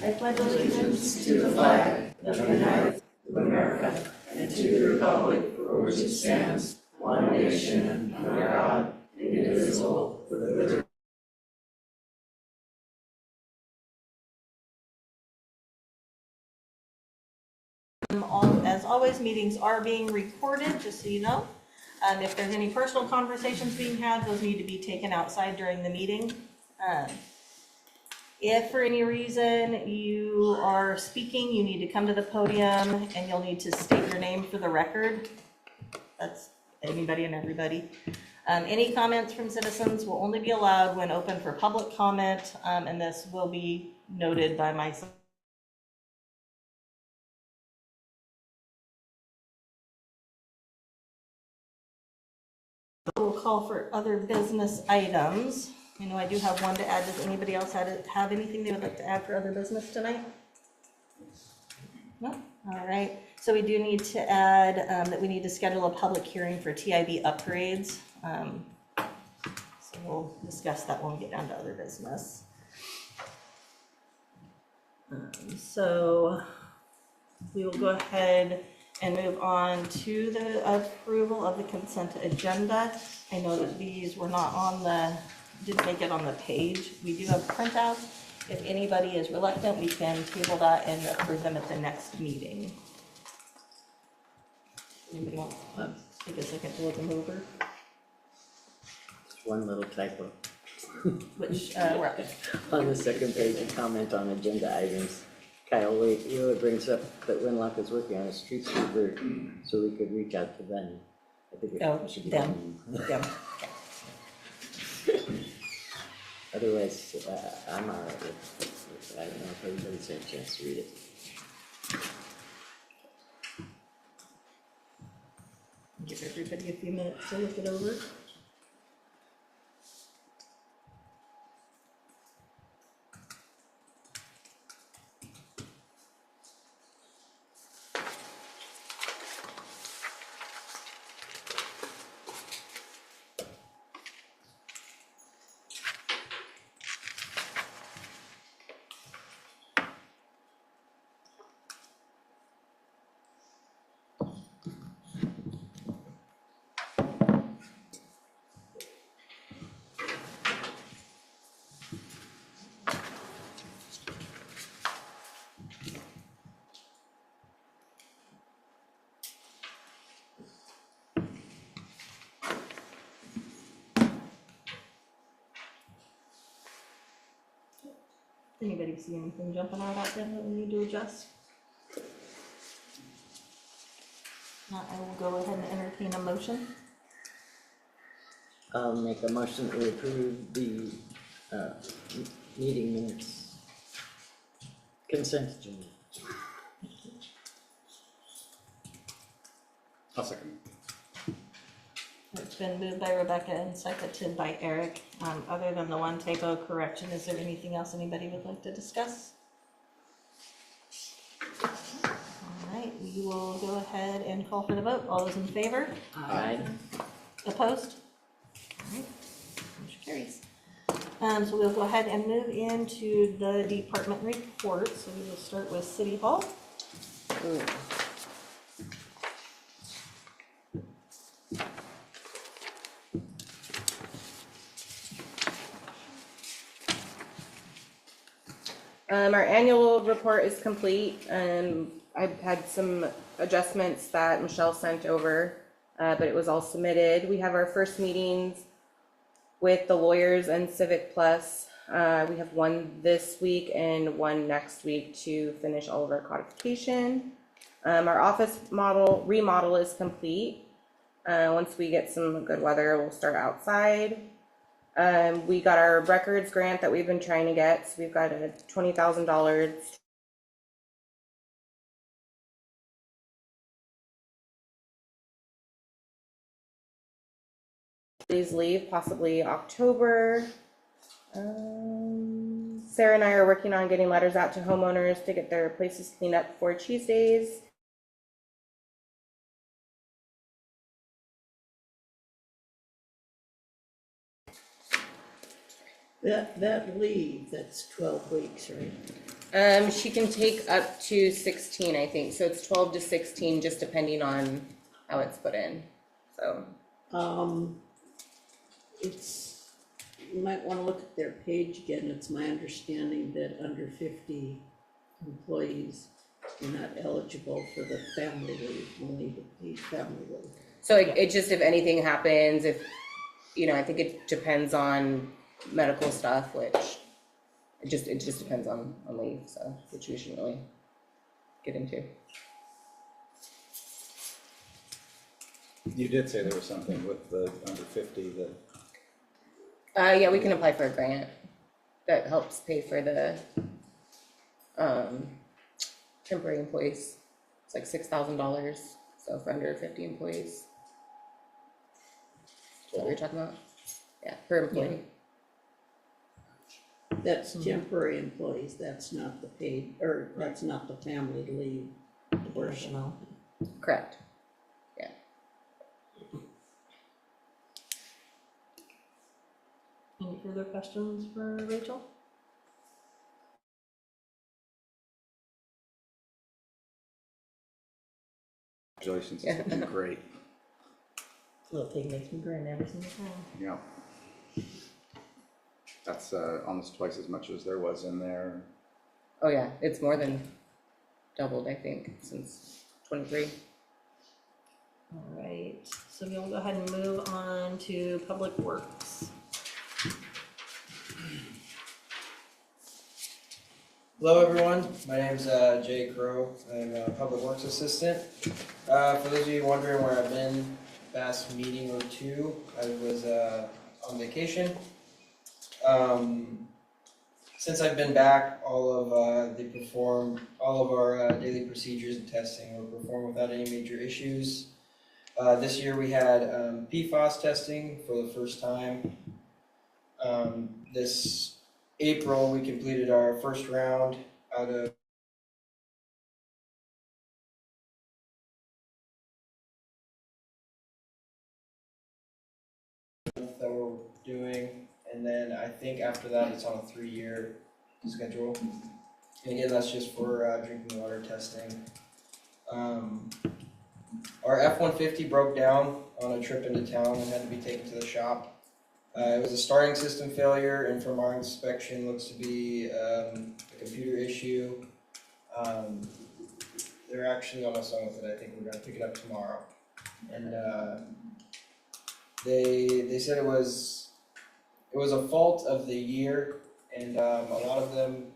I pledge allegiance to the flag of the United States of America and to the republic for which it stands, one nation, under God, indivisible, with liberty. As always, meetings are being recorded, just so you know. If there's any personal conversations being had, those need to be taken outside during the meeting. If for any reason you are speaking, you need to come to the podium and you'll need to state your name for the record. That's anybody and everybody. Any comments from citizens will only be allowed when open for public comment, and this will be noted by myself. We'll call for other business items. I know I do have one to add. Does anybody else have anything they would like to add for other business tonight? No? All right. So we do need to add that we need to schedule a public hearing for TIB upgrades. So we'll discuss that when we get down to other business. So we will go ahead and move on to the approval of the consent agenda. I know that these were not on didn't make it on the page. We do have printouts. If anybody is reluctant, we can table that and approve them at the next meeting. Anybody want to take a second to look them over? Just one little typo. Which, we're up. On the second page, a comment on agenda items. Kyle, it brings up that Winlock is working on a street sweeper, so we could reach out to them. I think it should be them. Otherwise, I'm all right with I don't know if everybody's had a chance to read it. Give everybody a few minutes to look it over. Anybody see anything jumping out at them that we need to adjust? Not, I will go ahead and entertain a motion. I'll make a motion that we approve the meeting minutes. Consent agenda. I'll second. It's been moved by Rebecca and seconded by Eric. Other than the one typo correction, is there anything else anybody would like to discuss? All right, we will go ahead and call for the vote. All those in favor? Aye. Opposed? All right, motion carries. So we'll go ahead and move into the department report. So we will start with City Hall. Our annual report is complete. I've had some adjustments that Michelle sent over, but it was all submitted. We have our first meetings with the lawyers and Civic Plus. We have one this week and one next week to finish all of our codification. Our office remodel is complete. Once we get some good weather, we'll start outside. We got our records grant that we've been trying to get, so we've got a $20,000. Please leave, possibly October. Sarah and I are working on getting letters out to homeowners to get their places cleaned up before Tuesdays. That leave, that's 12 weeks, right? She can take up to 16, I think, so it's 12 to 16, just depending on how it's put in, so. It's, you might wanna look at their page again, it's my understanding that under 50 employees, you're not eligible for the family leave, only the paid family leave. So it just, if anything happens, if, I think it depends on medical stuff, which it just depends on leave, so, which we shouldn't really get into. You did say there was something with the under 50 that, Yeah, we can apply for a grant that helps pay for the, temporary employees. It's like $6,000, so for under 50 employees. Is that what you're talking about? Yeah, per employee. That's temporary employees, that's not the paid, or that's not the family leave portion. Proportional. Correct. Any further questions for Rachel? congratulations, Yeah. it's been great. Little pig makes me grin every single time. Yeah. That's almost twice as much as there was in there. Oh yeah, it's more than doubled, I think, since 23. All right, so we'll go ahead and move on to Public Works. Hello, everyone. My name's Jay Crow. I'm a Public Works Assistant. For those of you wondering where I've been, past meeting or two, I was on vacation. Since I've been back, all of our daily procedures and testing were performed without any major issues. This year we had PFAS testing for the first time. This April, we completed our first round out of that we're doing, and then I think after that it's on a 3-year schedule. And again, that's just for drinking water testing. Our F-150 broke down on a trip into town and had to be taken to the shop. It was a starting system failure, and from our inspection, looks to be a computer issue. They're actually almost done with it. I think we're gonna pick it up tomorrow. And they said it was a fault of the year, and a lot of them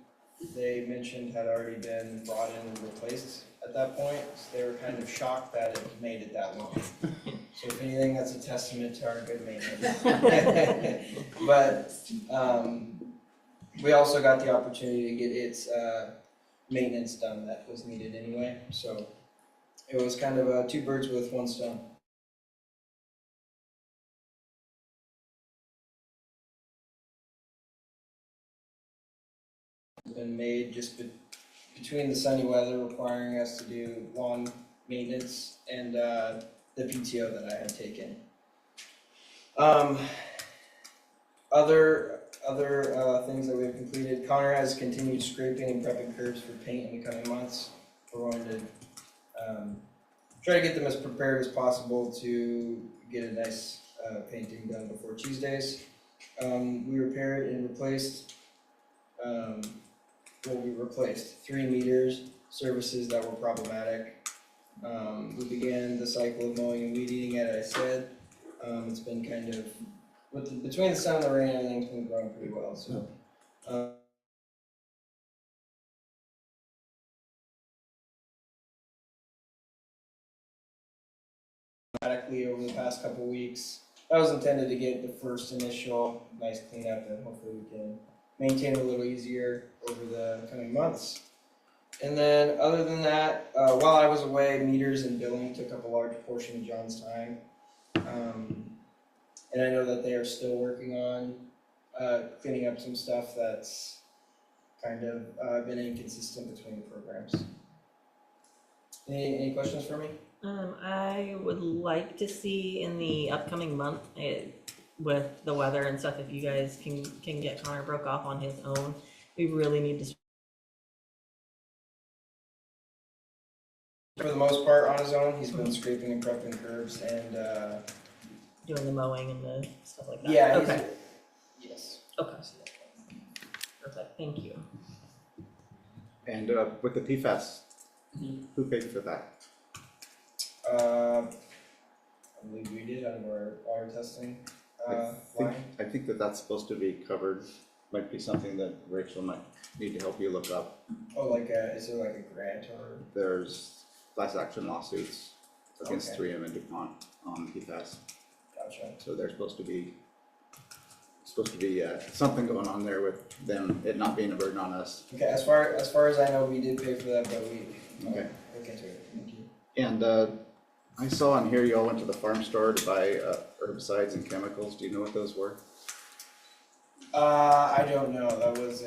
they mentioned had already been brought in and replaced at that point. So they were kind of shocked that it made it that long. So if anything, that's a testament to our good maintenance. But we also got the opportunity to get its maintenance done that was needed anyway. So it was kind of 2 birds with 1 stone. Been made just between the sunny weather requiring us to do lawn maintenance and the PTO that I had taken. Other things that we've completed, Connor has continued scraping and prepping curbs for paint in the coming months. We're going to try to get them as prepared as possible to get a nice painting done before Tuesdays. We repaired and replaced we replaced 3 meters, services that were problematic. We began the cycle of mowing and weed eating, as I said. It's been kind of, between the sun and the rain, everything's been growing pretty well, so. Dramatically over the past couple weeks. That was intended to get the first initial nice cleanup, and hopefully we can maintain it a little easier over the coming months. And then other than that, while I was away, meters and billing took up a large portion of John's time. And I know that they are still working on cleaning up some stuff that's kind of been inconsistent between the programs. Any questions for me? I would like to see in the upcoming month, with the weather and stuff, if you guys can get Connor Broke off on his own. We really need to For the most part, on his own, he's been scraping and prepping curbs and, Doing the mowing and the stuff like that? yeah, Okay, yes. okay. Perfect, thank you. And with the PFAS, who paid for that? I believe we did out of our water testing, line. I think that that's supposed to be covered, might be something that Rachel might need to help you look up. Oh, is there like a grant or? There's class action lawsuits against Okay. 3M and DuPont on PFAS. Gotcha. So there's supposed to be something going on there with them, it not being a burden on us. Okay, as far as I know, we did pay for that, but we, Okay. look into it, thank you. And I saw on here you all went to the farm store to buy herbicides and chemicals. Do you know what those were? I don't know, that was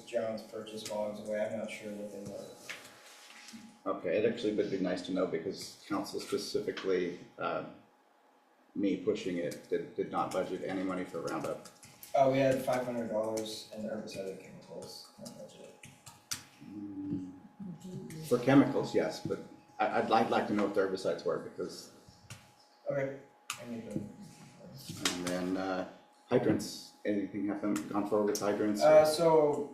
John's purchase while I was away, I'm not sure what they were. Okay, it actually would be nice to know because council specifically, me pushing it, did not budget any money for Roundup. We had $500 in herbicide and chemicals in our budget. For chemicals, yes, but I'd like to know what the herbicides were because, Okay, I need to. and then hydrants, anything gone forward with hydrants? So,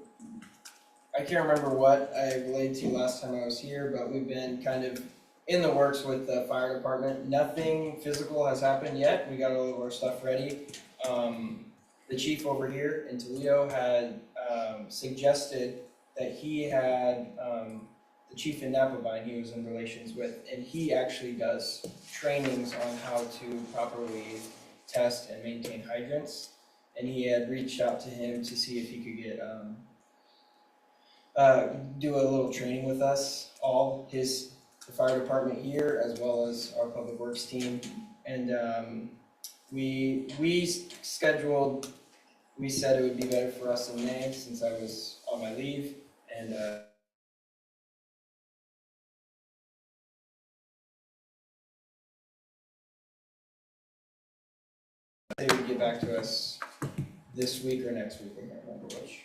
I can't remember what I relayed to you last time I was here, but we've been kind of in the works with the fire department. Nothing physical has happened yet, we got all of our stuff ready. The chief over here in Toledo had suggested that he had the chief in Napavine he was in relations with, and he actually does trainings on how to properly test and maintain hydrants. And he had reached out to him to see if he could get do a little training with us, the fire department here, as well as our public works team. And we scheduled, we said it would be better for us in May since I was on my leave, and they would get back to us this week or next week, I can't remember which.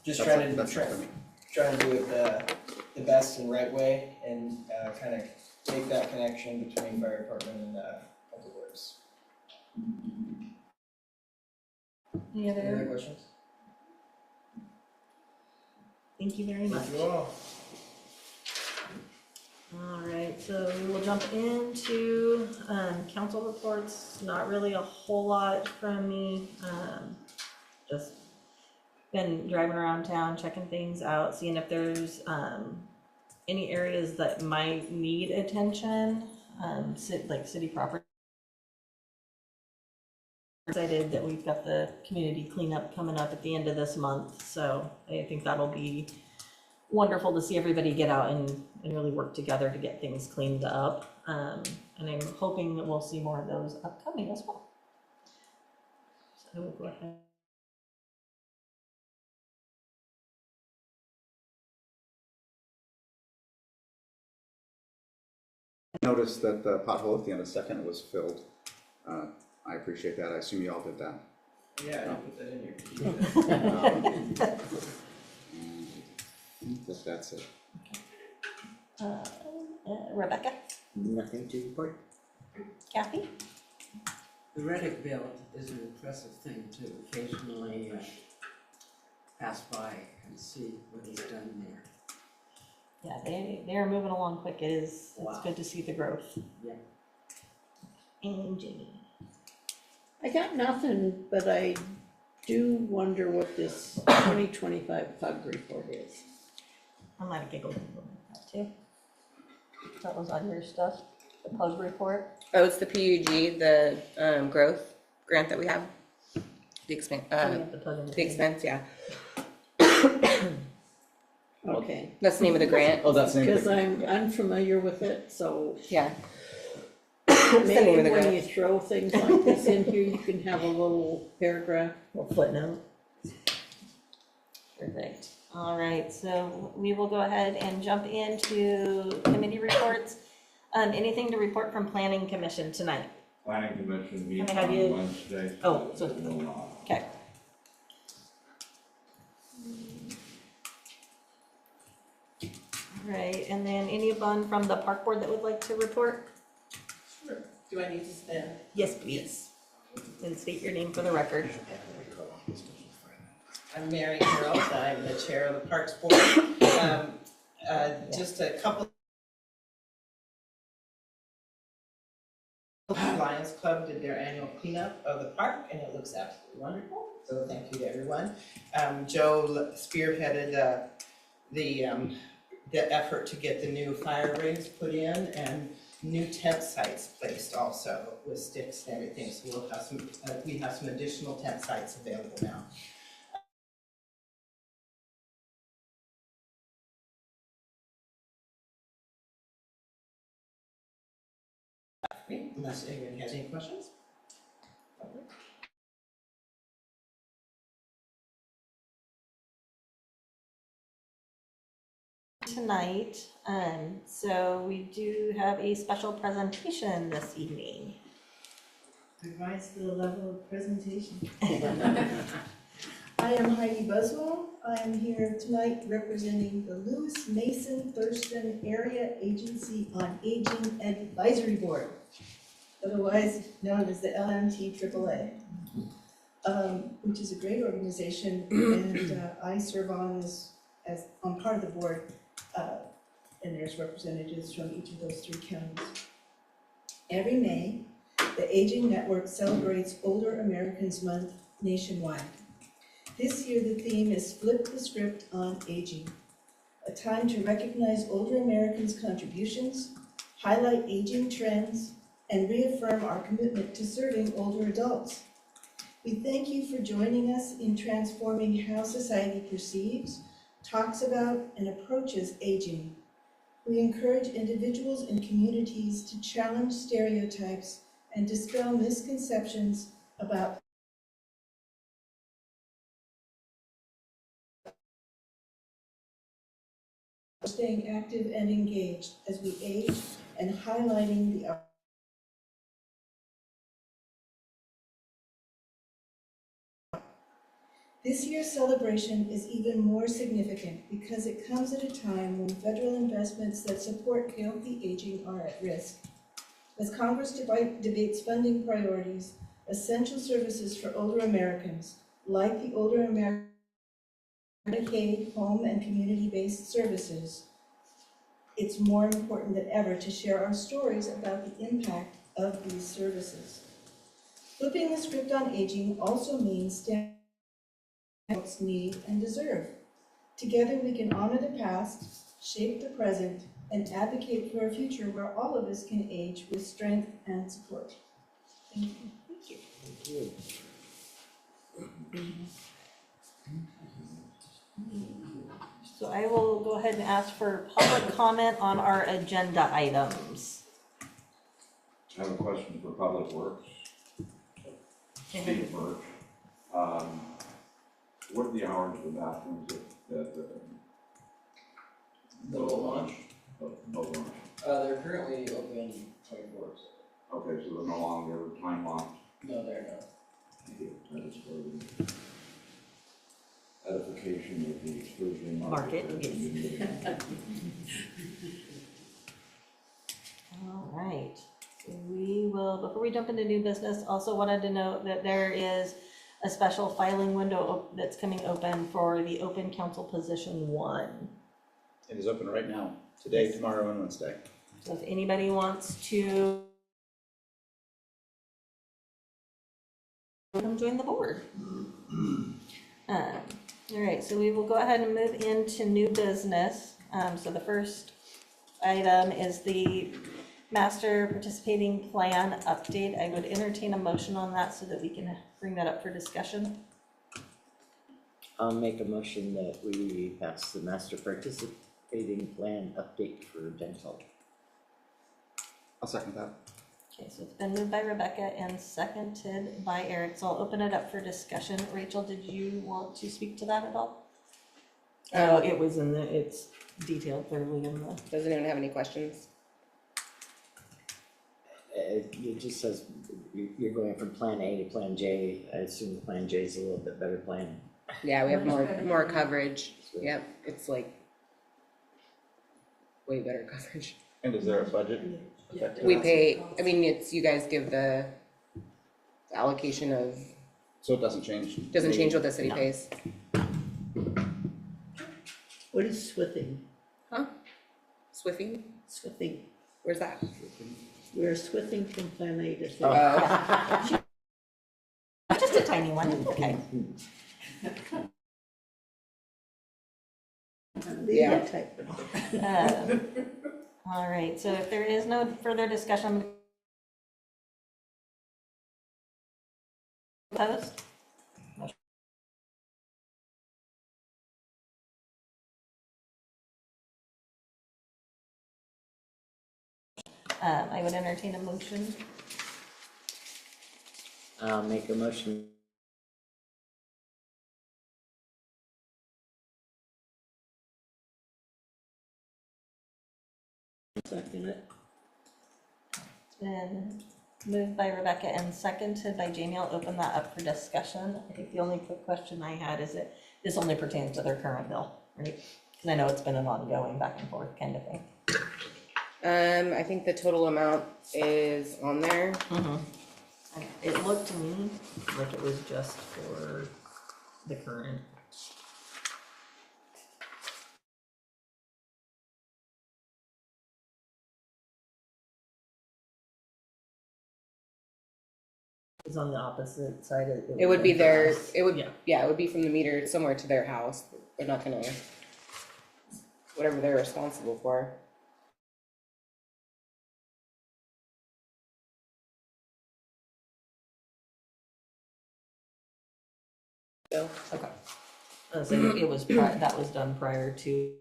Just trying That's to for me. do it the best and right way, and kind of make that connection between fire department and public works. Any Any other other, questions? thank you very much. Thank you all. All right, so we will jump into council reports. Not really a whole lot from me. Just been driving around town, checking things out, seeing if there's any areas that might need attention, like city property. Excited that we've got the community cleanup coming up at the end of this month, so I think that'll be wonderful to see everybody get out and really work together to get things cleaned up. And I'm hoping that we'll see more of those upcoming as well. So I will go ahead. Noticed that the pothole at the end of Second was filled. I appreciate that. I assume you all did that. Yeah, I put that in here. I think that's it. Rebecca, Nothing to report. Kathy? The Reddick build is an impressive thing to occasionally pass by and see what he's done there. Yeah, they are moving along quick. It's Wow. good to see the growth. Yeah. And Jamie. I got nothing, but I do wonder what this 2025 PUG report is. I might have giggled a little bit at that too. That was on your stuff, the PUG report. Oh, it's the PUG, the growth grant that we have. The expense, The PUG and the expense, yeah. Okay, That's the name of the grant, Oh, that's the name of because the- I'm unfamiliar with it, so yeah. It's the name maybe of the when you grant. throw things like this in here, you can have a little paragraph. little footnote. Perfect. All right, so we will go ahead and jump into committee reports. Anything to report from planning commission tonight? Planning commission meets Can I have you- on Wednesday. Oh, so- It will not. Okay. Right, and then anyone from the park board that would like to report? Sure. Do I need to stand? Yes, please. And state your name for the record. I'm Mary Harold, I'm the chair of the Parks Board. Just a couple. Lions Club did their annual cleanup of the park and it looks absolutely wonderful, so thank you to everyone. Joe spearheaded the effort to get the new fire rings put in and new tent sites placed also with sticks and everything, so we'll have some, we have some additional tent sites available now. Unless anyone has any questions? Tonight, so we do have a special presentation this evening. I rise to the level of presentation. I am Heidi Buswell. I am here tonight representing the Lewis Mason Thurston Area Agency on Aging Advisory Board, otherwise known as the LMT-AAA, which is a great organization, and I serve on as on part of the board, and there's representatives from each of those 3 counties. Every May, the Aging Network celebrates Older Americans Month nationwide. This year, the theme is Flip the Script on Aging, a time to recognize older Americans' contributions, highlight aging trends, and reaffirm our commitment to serving older adults. We thank you for joining us in transforming how society perceives, talks about, and approaches aging. We encourage individuals and communities to challenge stereotypes and dispel misconceptions about staying active and engaged as we age and highlighting the This year's celebration is even more significant because it comes at a time when federal investments that support healthy aging are at risk. As Congress debates funding priorities, essential services for older Americans, like the Older American Medicaid, home and community-based services, it's more important than ever to share our stories about the impact of these services. Flipping the script on aging also means standing folks need and deserve. Together we can honor the past, shape the present, and advocate for a future where all of us can age with strength and support. Thank you. Thank you. Thank you. So I will go ahead and ask for public comment on our agenda items. I have a question for Public Works. Steve Birch. What are the hours of the bathrooms at The boat launch, boat launch? they're currently open 24 hours. Okay, so they're no longer time locked. No, they're not. Thank you. That is for the edification of the exclusion Market, market. All right, so we will, before we jump into new business, also wanted to note that there is a special filing window that's coming open for the open council position 1. It is open right now, today, tomorrow, and Wednesday. So if anybody wants to come join the board. All right, so we will go ahead and move into new business. So the first item is the master participating plan update. I would entertain a motion on that so that we can bring that up for discussion. I'll make a motion that we pass the master participating plan update for dental. I'll second that. Okay, so it's been moved by Rebecca and seconded by Eric, so I'll open it up for discussion. Rachel, did you want to speak to that at all? Oh, it was in the, it's detailed thoroughly in the. Does anyone have any questions? it just says you're going from Plan A to Plan J. I assume Plan J is a little bit better plan. Yeah, we have more coverage. Yep, it's like way better coverage. And is there a budget? We pay, I mean, it's, you guys give the allocation of, So it doesn't change? doesn't change what the city pays. What is swithing? Swiffing, Swithing, where's that? we're swithing from Plan A to thing. Oh, Just a tiny one, okay. The Yeah. other type of. All right, so if there is no further discussion, opposed? I would entertain a motion. I'll make a motion. Second it. It's been moved by Rebecca and seconded by Jamie. I'll open that up for discussion. I think the only quick question I had is that this only pertains to their current bill, right? Because I know it's been an ongoing back and forth kind of thing. I think the total amount is on there. It looked to me like it was just for the current. It's on the opposite side of. It would be their, it would, Yeah. yeah, it would be from the meter somewhere to their house. They're not gonna, whatever they're responsible for. So, Okay. So it was, that was done prior to.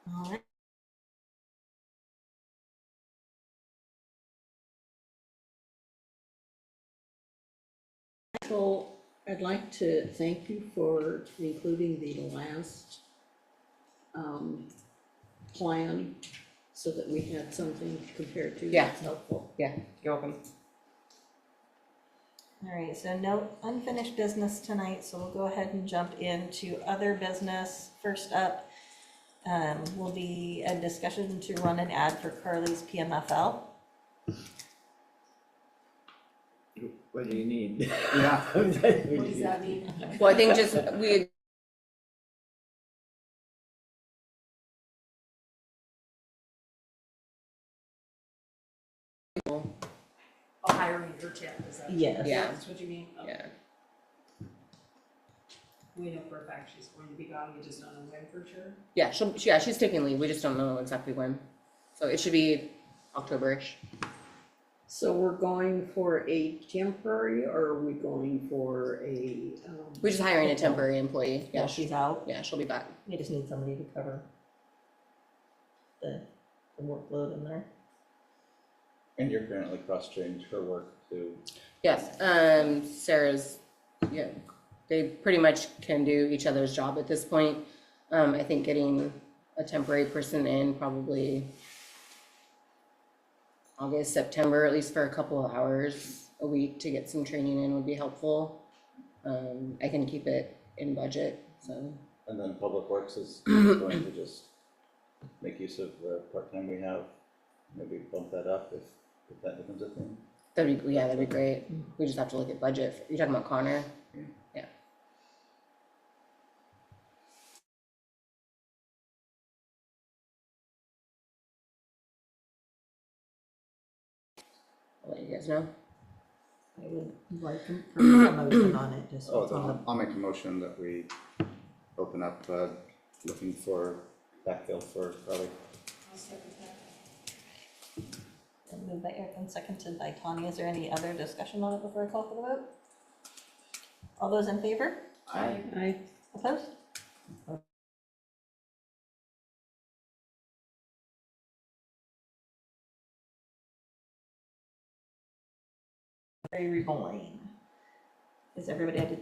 All right. So I'd like to thank you for including the last plan so that we had something compared to. Yeah. That's helpful. yeah, you're welcome. All right, so no unfinished business tonight, so we'll go ahead and jump into other business. First up will be a discussion to run an ad for Carly's PMFL. What do you need? Yeah. What does that mean? Well, I think just, we, Oh, hiring her temp, is that? Yes. Yeah. That's what you mean? Okay. yeah, We know for a fact she's going to be gone, we just don't know when for sure. yeah, she's taking leave, we just don't know exactly when. So it should be October-ish. So we're going for a temporary or are we going for a? We're just hiring a temporary employee. Yeah, Yeah, she's out. yeah, she'll be back. We just need somebody to cover the workload in there. And you're currently cross-trained her work to, Yes, Sarah's, yeah, they pretty much can do each other's job at this point. I think getting a temporary person in probably August, September, at least for a couple of hours a week to get some training in would be helpful. I can keep it in budget, so. and then Public Works is going to just make use of the part-time we have, maybe bump that up if that becomes a thing. That'd be great. We just have to look at budget. You're talking about Connor? Yeah. I'll let you guys know. I would like a motion on it, just Oh, on the. then I'll make a motion that we open up, looking for backfill for Carly. I'll second that. Moved by Eric and seconded by Tawny. Is there any other discussion on it before I call for the vote? All those in favor? I Opposed? Prairie Boyne. Has everybody had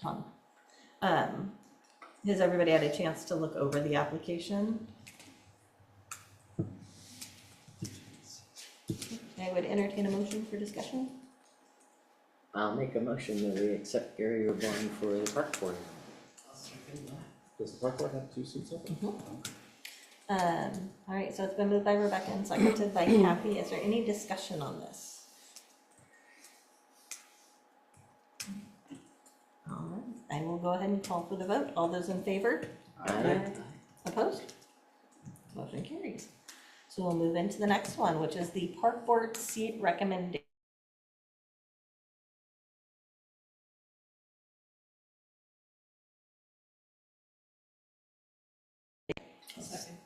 Tom? Has everybody had a chance to look over the application? I would entertain a motion for discussion. I'll make a motion that we accept Gary Reborn for the park board. Does the park board have 2 seats open? All right, so it's been moved by Rebecca and seconded by Kathy. Is there any discussion on this? All right, I will go ahead and call for the vote. All those in favor? Aye. Opposed? Motion carries. So we'll move into the next one, which is the park board seat recommendation. Second.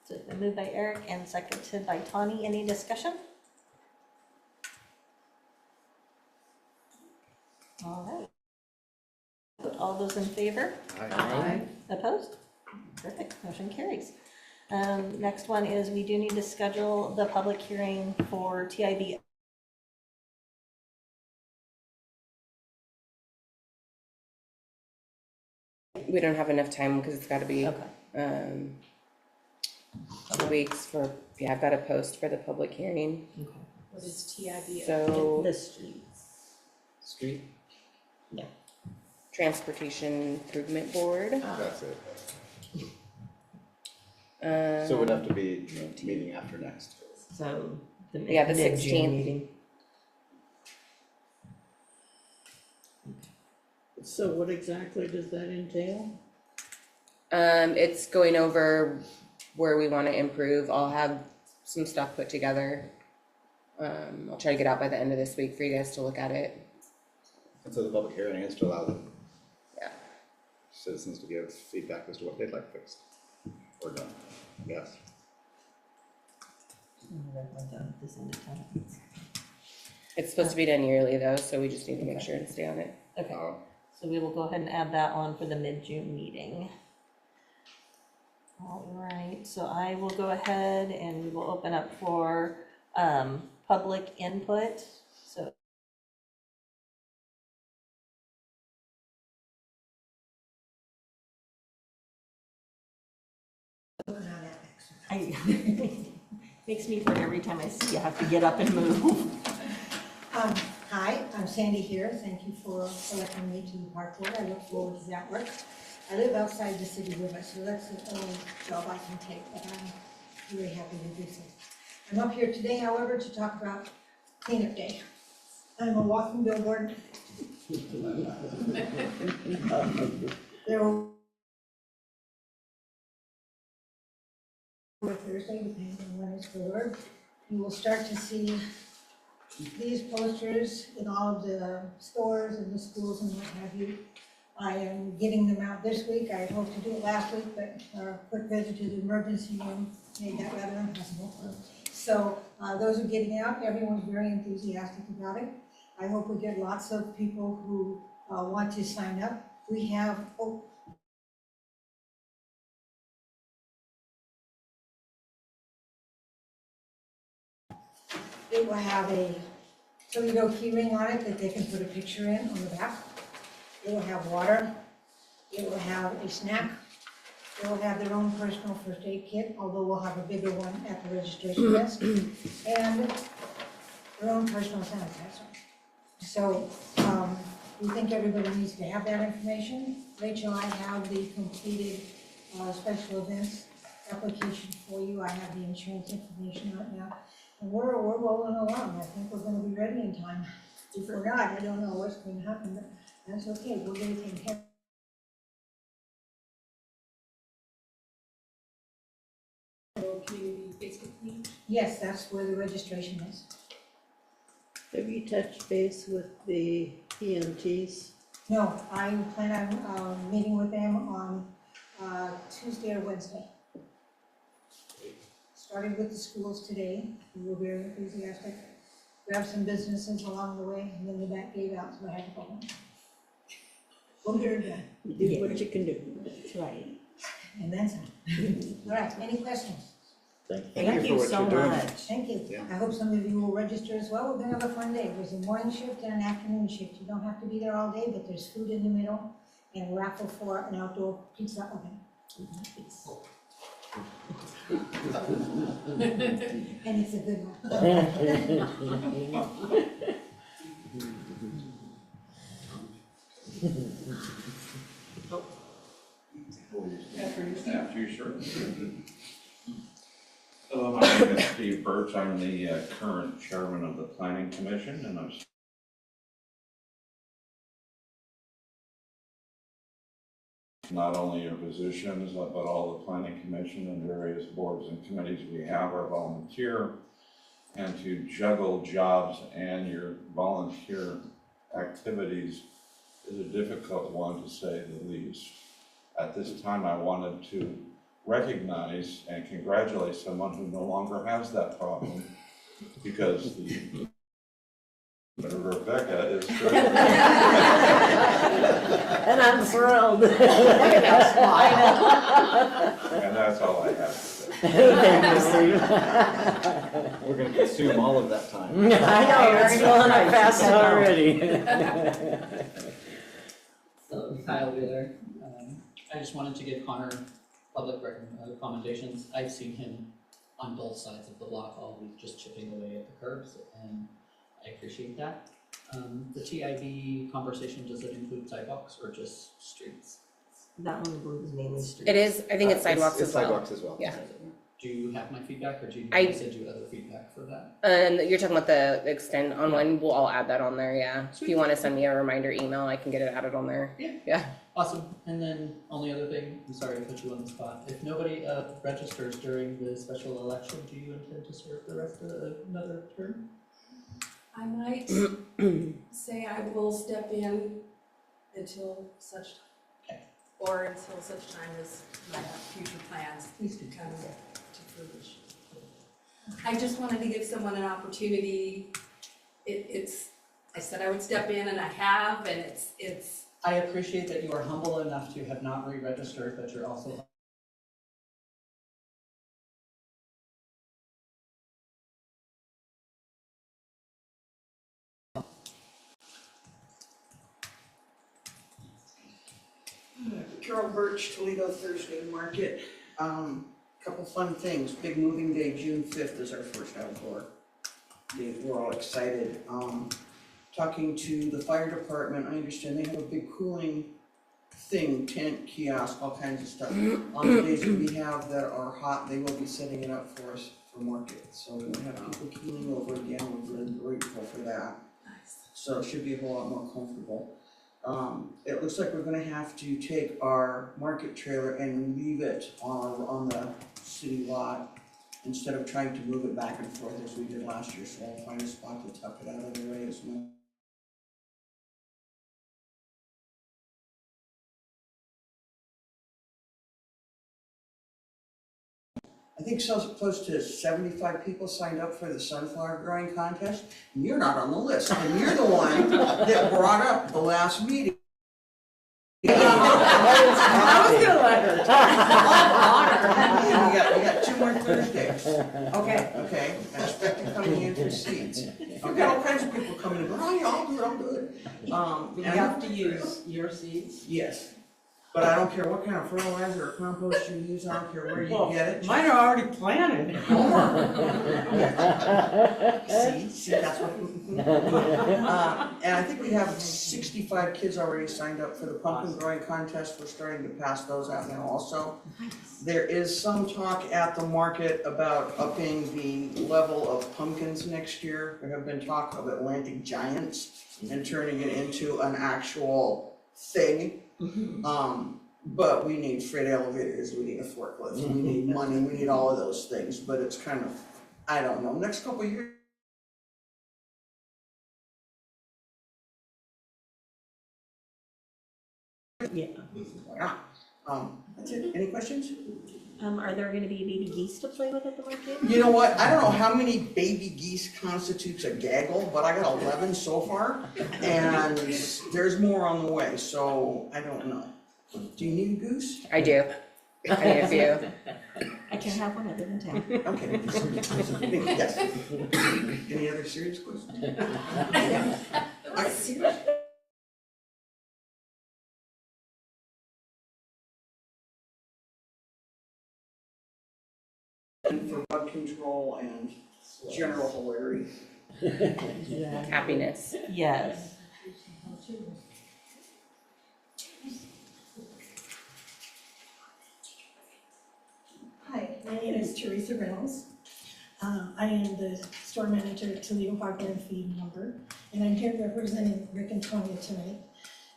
So it's been moved by Eric and seconded by Tawny. Any discussion? All right. All those in favor? Aye. Opposed? Perfect, motion carries. Next one is we do need to schedule the public hearing for TIB. We don't have enough time because it's gotta be, Okay. 2 weeks for, yeah, I've gotta post for the public hearing, What is TIB? so. The streets. Street? Transportation Improvement Board. That's it. So it would have to be the meeting after next. So. Yeah, the mid-June 16th. meeting. So what exactly does that entail? It's going over where we wanna improve. I'll have some stuff put together. I'll try to get out by the end of this week for you guys to look at it. And so the public hearing is to allow the Yeah. citizens to give feedback as to what they'd like fixed or done, yes. It's supposed to be done yearly though, so we just need to make sure and stay on it. Okay, Uh, so we will go ahead and add that on for the mid-June meeting. All right, so I will go ahead and we will open up for, public input, so. I, makes me feel every time I see you have to get up and move. Hi, I'm Sandy here. Thank you for selecting me to the park board. I look forward to that work. I live outside the city limits, so that's the only job I can take, but I'm very happy to do so. I'm up here today, however, to talk about cleanup day. I'm a walking billboard. There will Thursday, depending on when it's delivered. You will start to see these posters in all of the stores and the schools and what have you. I am getting them out this week. I hoped to do it last week, but a quick visit to the emergency room made that rather impossible. So those are getting out. Everyone's very enthusiastic about it. I hope we get lots of people who want to sign up. We have, it will have a Toledo key ring on it that they can put a picture in on the back. It will have water. It will have a snack. They will have their own personal first aid kit, although we'll have a bigger one at the registration desk, and their own personal sanitizer. So we think everybody needs to have that information. Rachel, I have the completed special events application for you. I have the insurance information right now. And we're rolling along. I think we're gonna be ready in time. If we're not, I don't know what's going to happen, but that's okay. We'll get it taken care of. Community Facebook page? Yes, that's where the registration is. Have you touched base with the EMTs? No, I plan on meeting with them on Tuesday or Wednesday. Started with the schools today. We were very enthusiastic. Grabbed some businesses along the way, and then the back gave out, so I had to go home. We'll get her done. Do what you can do. That's right. And then some. All right, any questions? Thank you. Thank you so much. Thank you. Yeah. I hope some of you will register as well. We're gonna have a fun day. There's a morning shift and an afternoon shift. You don't have to be there all day, but there's food in the middle and a raffle for an outdoor pizza oven. And it's a good one. After you, sure. Hello, my name is Steve Birch. I'm the current chairman of the Planning Commission, and I'm not only your positions, but all the Planning Commission and various boards and committees we have are volunteer. And to juggle jobs and your volunteer activities is a difficult one, to say the least. At this time, I wanted to recognize and congratulate someone who no longer has that problem, because the Rebecca is And I'm thrilled. and that's all I have to say. Thank you, Steve. We're gonna consume all of that time. I know, it's going up fast already. So Kyle Wheeler, I just wanted to give Connor public commendations. I've seen him on both sides of the block all week, just chipping away at the curbs, and I appreciate that. The TIB conversation, does it include sidewalks or just streets? That one, I believe, is mainly streets. It is, I think it's sidewalks as well. Sidewalks as well. Yeah. Do you have my feedback, or do you I- need me to send you other feedback for that? And you're talking about the extend on one, we'll all add that on there, yeah. If you wanna send me a reminder email, I can get it added on there. Yeah. Awesome. And then only other thing, I'm sorry to put you on the spot. If nobody registers during the special election, do you intend to serve the rest of another term? I might say I will step in until such time, or until such time as I have future plans come to fruition. I just wanted to give someone an opportunity. I said I would step in, and I have, and it's. I appreciate that you are humble enough to have not re-registered, but you're also Carol Birch, Toledo Thursday Market. Couple fun things. Big moving day, June 5th is our first outdoor date. We're all excited. Talking to the fire department, I understand they have a big cooling thing, tent, kiosk, all kinds of stuff. On the days that we have that are hot, they will be setting it up for us for market. So we won't have people keeling over again. We're really grateful for that. So it should be a whole lot more comfortable. It looks like we're gonna have to take our market trailer and leave it on the city lot instead of trying to move it back and forth as we did last year. So I'll find a spot to tuck it out of the way as well. I think so close to 75 people signed up for the sunflower growing contest. And you're not on the list, and you're the one that brought up the last meeting. I was gonna let her. We got 2 more Thursdays. Okay. Okay, I expect you coming in for seats. I've got all kinds of people coming in, oh yeah, I'll do it. Do we have to use your seeds? Yes, but I don't care what kind of fertilizer or compost you use, I don't care where you get it. Mine are already planted. See, that's what. And I think we have 65 kids already signed up for the pumpkin growing contest. We're starting to pass those out now also. There is some talk at the market about upping the level of pumpkins next year. There have been talk of Atlantic Giants and turning it into an actual thing. But we need freight elevators, we need a forklift, we need money, we need all of those things, but it's kind of, I don't know, next couple of years. Yeah. That's it, any questions? Are there gonna be baby geese to play with at the market? You know what, I don't know how many baby geese constitutes a gaggle, but I got 11 so far, and there's more on the way, so I don't know. Do you need a goose? I do. Any of you. I can't have one, I live in town. Okay. Yes. Any other serious questions? And for bug control and general hilarity. Happiness. Yes. Hi, my name is Teresa Reynolds. I am the store manager at Toledo Hardware and Feed and Lumber, and I'm here representing Rick and Tonya tonight.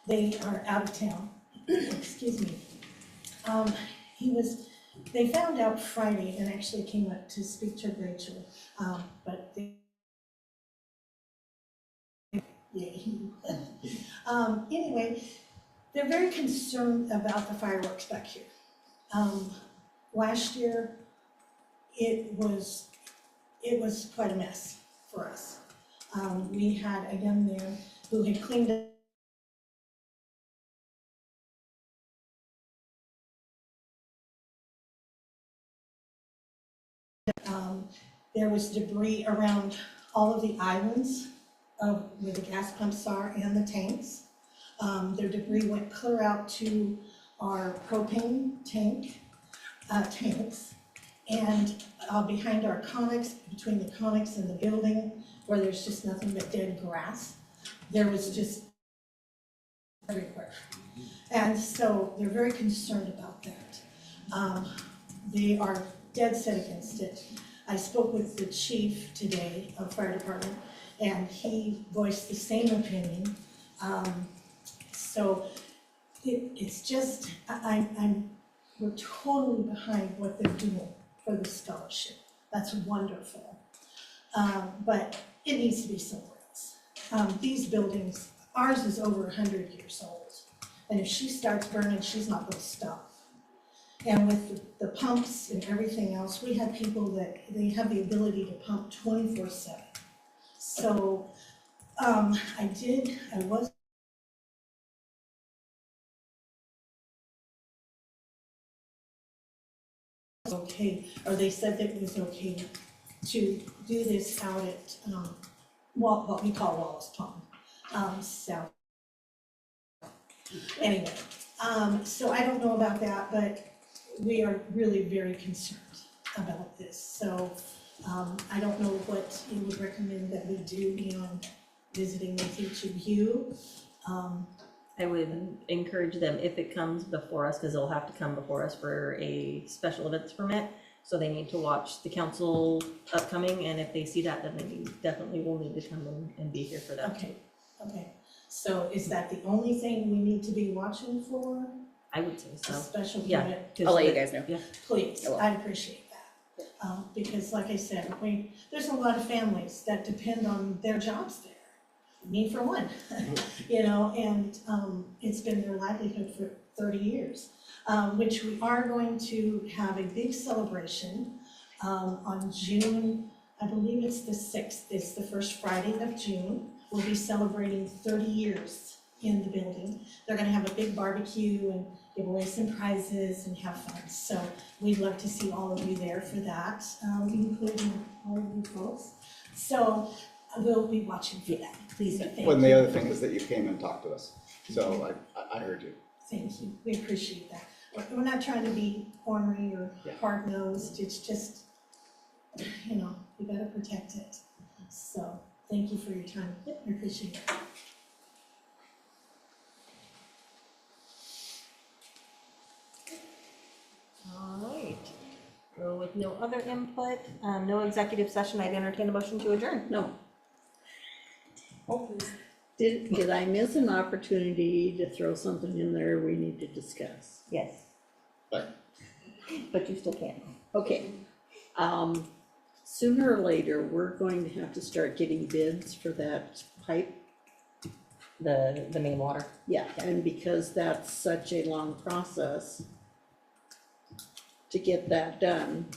They are out of town. Excuse me. They found out Friday and actually came up to speak to Rachel, but they. Anyway, they're very concerned about the fireworks back here. Last year, it was quite a mess for us. We had a young man who had cleaned up there was debris around all of the islands of where the gas pumps are and the tanks. Their debris went clear out to our propane tanks, and behind our conics, between the conics and the building, where there's just nothing but dead grass, there was just everywhere. And so they're very concerned about that. They are dead set against it. I spoke with the chief today of fire department, and he voiced the same opinion. So it's just, we're totally behind what they're doing for the scholarship. That's wonderful. But it needs to be somewhere else. These buildings, ours is over 100 years old. And if she starts burning, she's not gonna stop. And with the pumps and everything else, we have people that, they have the ability to pump 24/7. So, I was okay, or they said that it was okay to do this out at, what we call Wallace Pond, south. Anyway, so I don't know about that, but we are really very concerned about this. So, I don't know what you would recommend that we do beyond visiting with each of you. I would encourage them, if it comes before us, because they'll have to come before us for a special events permit. So they need to watch the council upcoming, and if they see that, then they definitely will need to come and be here for that. Okay. So is that the only thing we need to be watching for? I would say A so. special Yeah. permit? 'Cause I'll let you the- guys know. Yeah. Please, I will. I'd appreciate that. Because like I said, there's a lot of families that depend on their jobs there. Me for one, you know, and it's been their livelihood for 30 years. Which we are going to have a big celebration on June, I believe it's the 6th, it's the first Friday of June. We'll be celebrating 30 years in the building. They're gonna have a big barbecue and give away some prizes and have fun. So we'd love to see all of you there for that, including all of you folks. So we'll be watching for that. Please. Thank Well, the you. other thing is that you came and talked to us, so I heard you. Thank you, we appreciate that. We're not trying to be ornery or hard-nosed, it's just, you know, we gotta protect it. So, thank you for your time, I appreciate it. All right. So with no other input, no executive session, I'd entertain a motion to adjourn. No. Did I miss an opportunity to throw something in there we need to discuss? Yes. But you still can. Okay. Sooner or later, we're going to have to start getting bids for that pipe. The main water. Yeah, and because that's such a long process to get that done,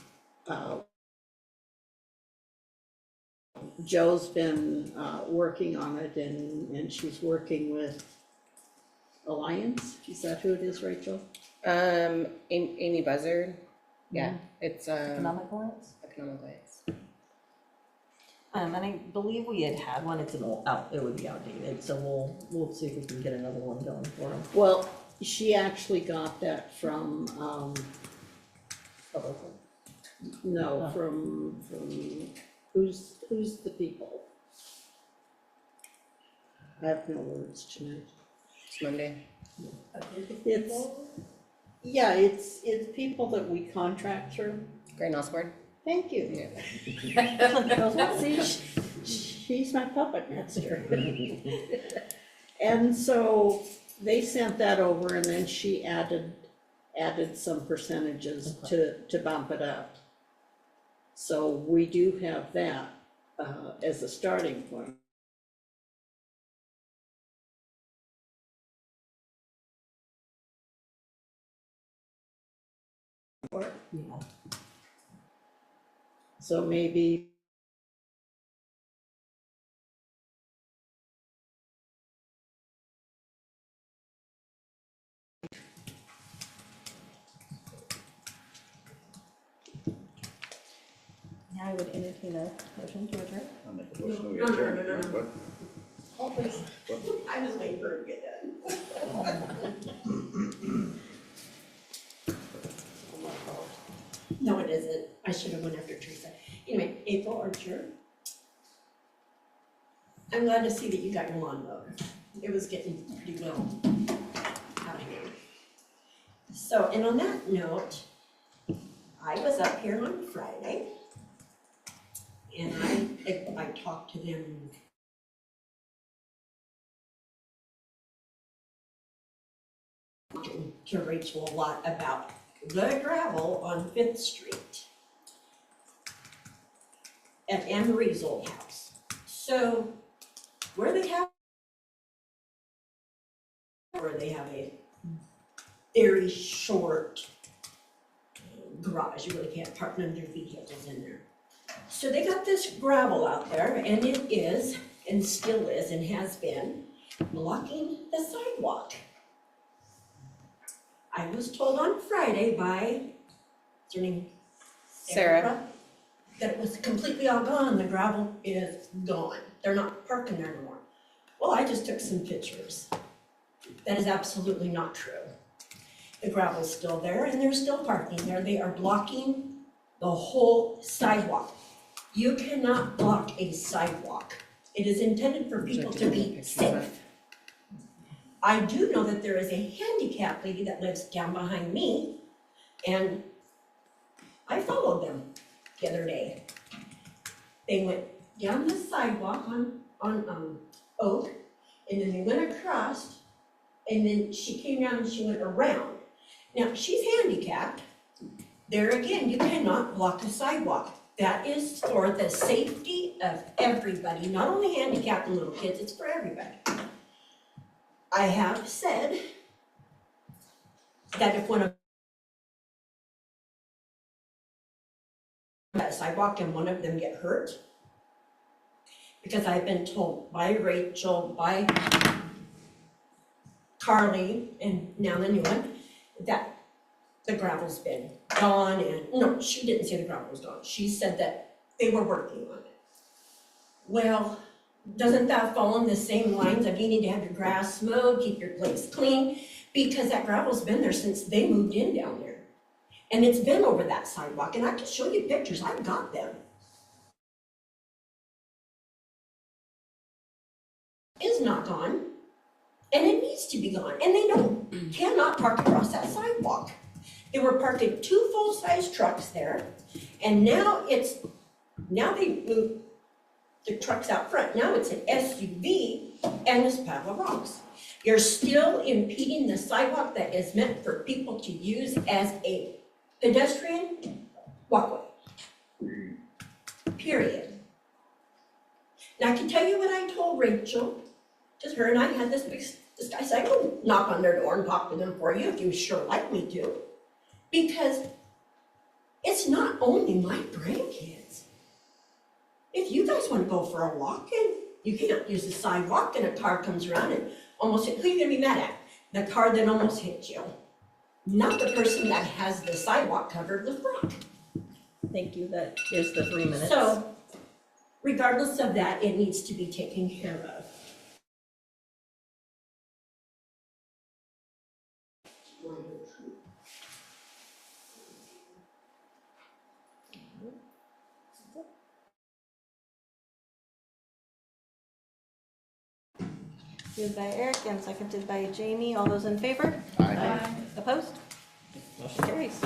Joe's been working on it, and she's working with Alliance, is that who it is, Rachel? Amy Buzzard, yeah, it's, Economic Alliance? Economic Alliance. And I believe we had one, it's it would be outdated, so we'll see if we can get another one going for them. Well, she actually got that from, no, Oh. from, who's the people? I have no words tonight. It's Monday. It's, yeah, it's people that we contract through. Grand Osborne. Thank you. Yeah. See, she's my puppet master. And so they sent that over and then she added some percentages to bump it up. So we do have that, as a starting point. Yeah. So maybe Now I would entertain a motion to adjourn. I'll make a motion, we No, no, adjourn. no, no, no. What? Oh, please. I was waiting for her to get done. No, it isn't. I should have went after Teresa. Anyway, April Archer. I'm glad to see that you got your lawn mowed. It was getting pretty well out here. So, and on that note, I was up here on Friday and I talked to them to Rachel a lot about the gravel on Fifth Street at Anne Marie's old house. So where they have a very short garage, you really can't park none of their vehicles in there. So they got this gravel out there and it is, and still is, and has been, blocking the sidewalk. I was told on Friday by, what's her name? Sarah. That it was completely all gone, the gravel is gone, they're not parking there anymore. Well, I just took some pictures. That is absolutely not true. The gravel's still there and they're still parking there, they are blocking the whole sidewalk. You cannot block a sidewalk. It is intended for people to be safe. I do know that there is a handicapped lady that lives down behind me, and I followed them the other day. They went down the sidewalk on Oak, and then they went across, and then she came around and she went around. Now, she's handicapped. There again, you cannot block a sidewalk. That is for the safety of everybody, not only handicapped and little kids, it's for everybody. I have said that if one of that sidewalk and one of them get hurt, because I've been told by Rachel, by Carly, and now the new one, that the gravel's been gone, and no, she didn't say the gravel was gone. She said that they were working on it. Well, doesn't that fall in the same lines of you need to have your grass mowed, keep your place clean? Because that gravel's been there since they moved in down there. And it's been over that sidewalk, and I can show you pictures, I've got them. Is not gone, and it needs to be gone, and they cannot park across that sidewalk. They were parking 2 full-size trucks there, and now they moved the trucks out front. Now it's an SUV and this pile of rocks. You're still impeding the sidewalk that is meant for people to use as a pedestrian walkway. Period. Now I can tell you what I told Rachel, because her and I had this guy say, "Oh, knock on their door and talk to them for you if you sure like me to." Because it's not only my grandkids. If you guys want to go for a walk and you can't use the sidewalk and a car comes around and almost hit, who are you gonna be mad at? The car that almost hit you. not the person that has the sidewalk covered with rock. Thank you, that is the 3 minutes. So regardless of that, it needs to be taken care of. Moved by Eric and seconded by Jamie. All those in favor? Aye. Opposed? Motion carries.